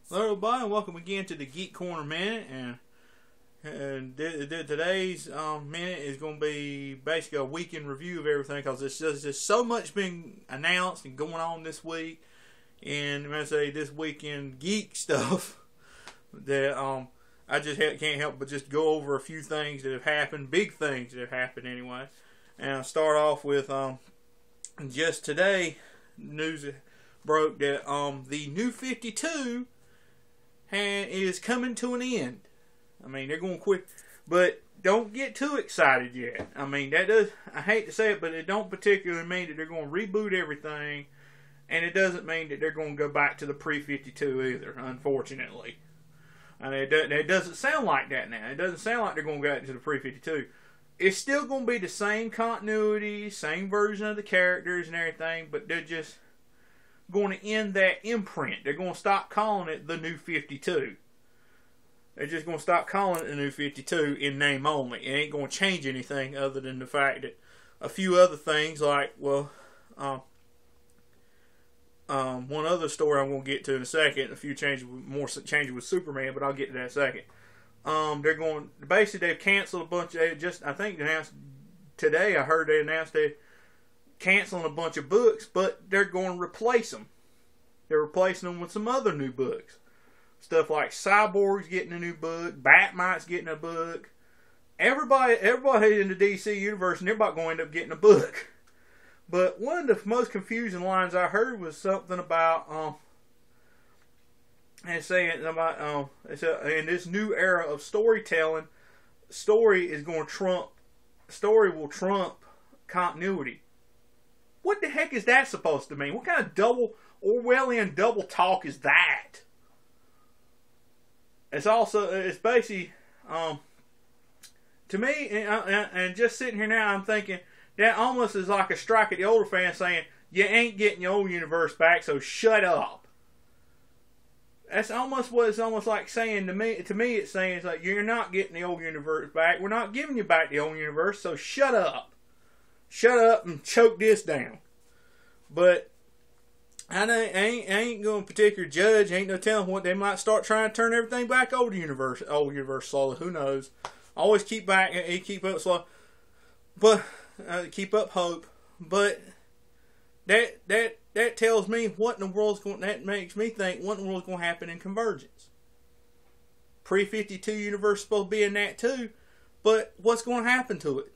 Hello everybody and welcome again to the Geek Corner Minute, and today's minute is going to be basically a weekend review of everything, because there's just so much been announced and going on this week, and I'm going to say this weekend geek stuff that I just can't help but just go over a few things that have happened, big things that have happened anyway. And I'll start off with just today, news broke that the New 52 is coming to an end. I mean, they're going to quit, but don't get too excited yet. I mean, I hate to say it, but it don't particularly mean that they're going to reboot everything, and it doesn't mean that they're going to go back to the pre-52 either, unfortunately. I mean, it doesn't sound like that now. It doesn't sound like they're going to go back to the pre-52. It's still going to be the same continuity, same version of the characters and everything, but they're just going to end that imprint. They're going to stop calling it the New 52. They're just going to stop calling it the New 52 in name only. It ain't going to change anything other than the fact that a few other things, like, well, one other story I'm going to get to in a second, a few changes, more changes with Superman, but I'll get to that in a second. They're going, basically they've canceled a bunch, I think announced today, I heard they announced they're canceling a bunch of books, but they're going to replace them. They're replacing them with some other new books. Stuff like Cyborg's getting a new book, Batmite's getting a book. Everybody in the DC universe, and everybody going to end up getting a book. But one of the most confusing lines I heard was something about and saying about in this new era of storytelling, story will trump continuity. What the heck is that supposed to mean? What kind of Orwellian double talk is that? It's basically, to me, and just sitting here now, I'm thinking, that almost is like a strike at the older fans saying, you ain't getting your old universe back, so shut up. That's almost what it's almost like saying to me. To me, it's saying, it's like, you're not getting the old universe back. We're not giving you back the old universe, so shut up. Shut up and choke this down. But I ain't going to particularly judge. Ain't no telling what they might start trying to turn everything back over to old universe slowly. Who knows? Always keep up slow, but keep up hope. But that tells me what in the world's going. That makes me think what in the world's going to happen in Convergence. Pre-52 universe is supposed to be in that too, but what's going to happen to it?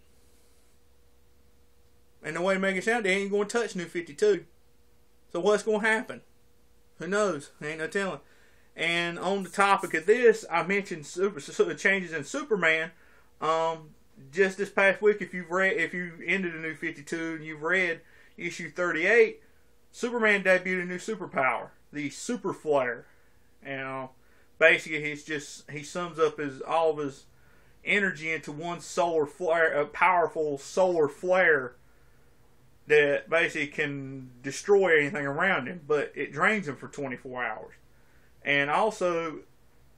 And the way to make it sound, they ain't going to touch New 52. So what's going to happen? Who knows? Ain't no telling. And on the topic of this, I mentioned changes in Superman. Just this past week, if you ended the New 52 and you've read issue 38, Superman debuted a new superpower, the Super Flare. And basically, he sums up all of his energy into one solar flare, a powerful solar flare that basically can destroy anything around him, but it drains him for 24 hours. And also,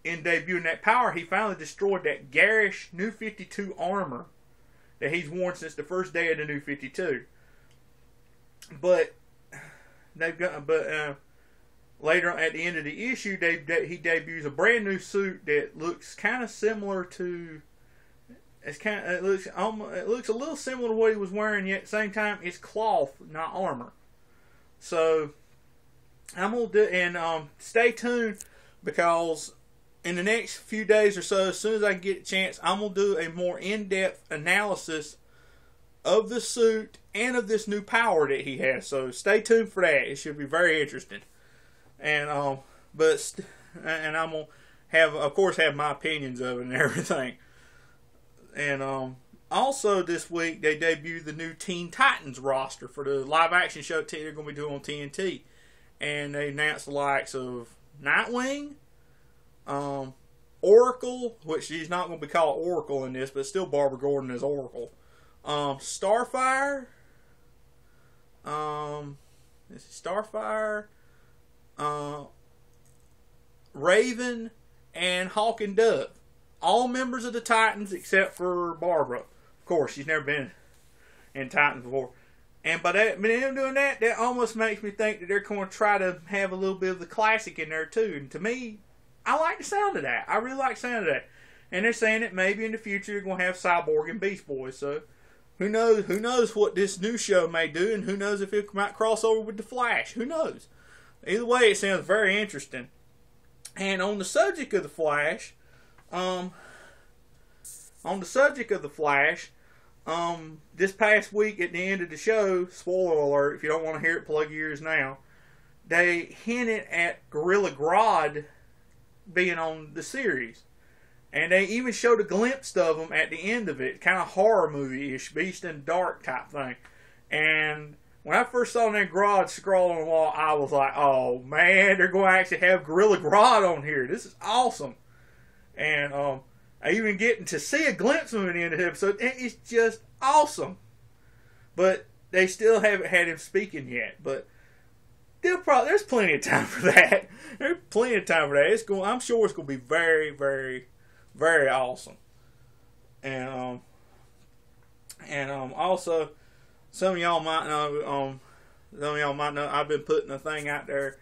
in debuting that power, he finally destroyed that garish New 52 armor that he's worn since the first day of the New 52. But later at the end of the issue, he debuts a brand new suit that looks kind of similar to. It looks a little similar to what he was wearing, yet at the same time it's cloth, not armor. So I'm gonna do, and stay tuned, because in the next few days or so, as soon as I get a chance, I'm gonna do a more in-depth analysis of the suit and of this new power that he has. So stay tuned for that. It should be very interesting. And I'm gonna have my opinions of it and everything. And also this week they debuted the new Teen Titans roster for the live action show they're going to be doing on TNT, and they announced the likes of Nightwing, Oracle, which she's not going to be called Oracle in this, but still Barbara Gordon as Oracle, Starfire, Raven, and Hawk and Dove. All members of the Titans except for Barbara. Of course, she's never been in Titans before. And by them doing that, that almost makes me think that they're going to try to have a little bit of the classic in there too. And to me, I like the sound of that. I really like the sound of that. And they're saying that maybe in the future you're going to have Cyborg and Beast Boy. So who knows? Who knows what this new show may do, and who knows if it might cross over with the Flash? Who knows? Either way, it sounds very interesting. And on the subject of the Flash, this past week at the end of the show, spoiler alert, if you don't want to hear it, plug your ears now, they hinted at Gorilla Grodd being on the series. And they even showed a glimpse of him at the end of it, kind of horror movie-ish, Beast in the Dark type thing. And when I first saw that Grodd scroll on the wall, I was like, oh man, they're going to actually have Gorilla Grodd on here. This is awesome. And I even getting to see a glimpse of him at the end of the episode. It's just awesome. But they still haven't had him speaking yet. But there's plenty of time for that. There's plenty of time for that. I'm sure it's going to be very, very, very awesome. And also, some of y'all might know. I've been putting a thing out there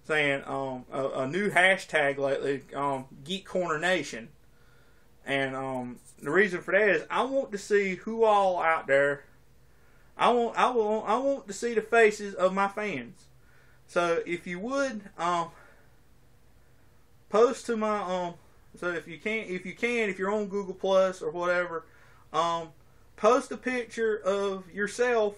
saying a new hashtag lately, geekcornernation. And the reason for that is I want to see who all out there. I want to see the faces of my fans. So if you would post to my so if you're on Google Plus or whatever, post a picture of yourself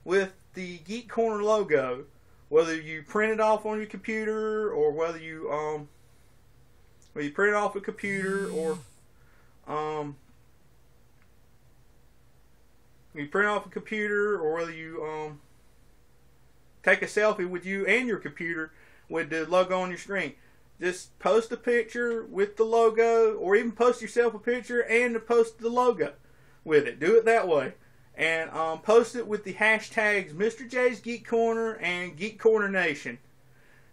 with the Geek Corner logo, whether you print it off on your computer or whether you print it off a computer or you print off a computer, or whether you take a selfie with you and your computer with the logo on your screen. Just post a picture with the logo, or even post yourself a picture and post the logo with it. Do it that way. And post it with the hashtags Mr. J's Geek Corner and Geek Corner Nation.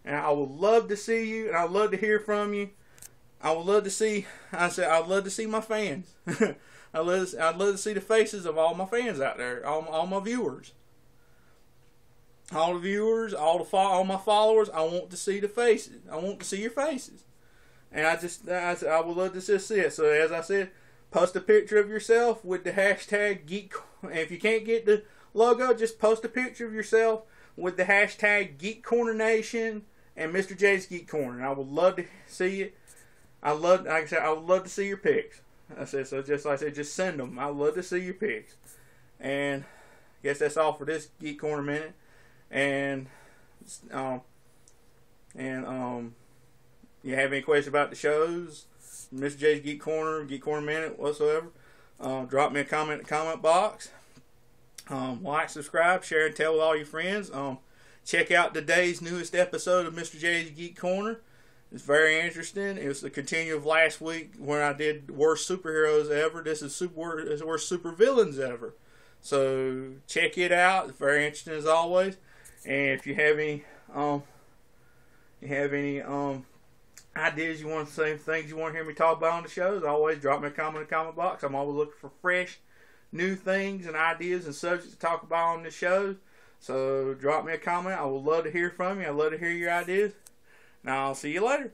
And I would love to see you, and I'd love to hear from you. I'd love to see my fans. I'd love to see the faces of all my fans out there, all my viewers. All the viewers, all my followers, I want to see the faces. I want to see your faces. And I would love to just see it. So as I said, post a picture of yourself with the hashtag Geek. And if you can't get the logo, just post a picture of yourself with the hashtag Geek Corner Nation and Mr. J's Geek Corner. And I would love to see it. I would love to see your pics. Just send them. I'd love to see your pics. And I guess that's all for this Geek Corner Minute. And you have any questions about the shows, Mr. J's Geek Corner Minute, whatsoever, drop me a comment in the comment box. Like, subscribe, share, and tell with all your friends. Check out today's newest episode of Mr. J's Geek Corner. It's very interesting. It was the continue of last week when I did worst superheroes ever. This is worst supervillains ever. So check it out. It's very interesting as always. And if you have any ideas you want to say, things you want to hear me talk about on the shows, always drop me a comment in the comment box. I'm always looking for fresh, new things and ideas and subjects to talk about on the show. So drop me a comment. I would love to hear from you. I'd love to hear your ideas. And I'll see you later.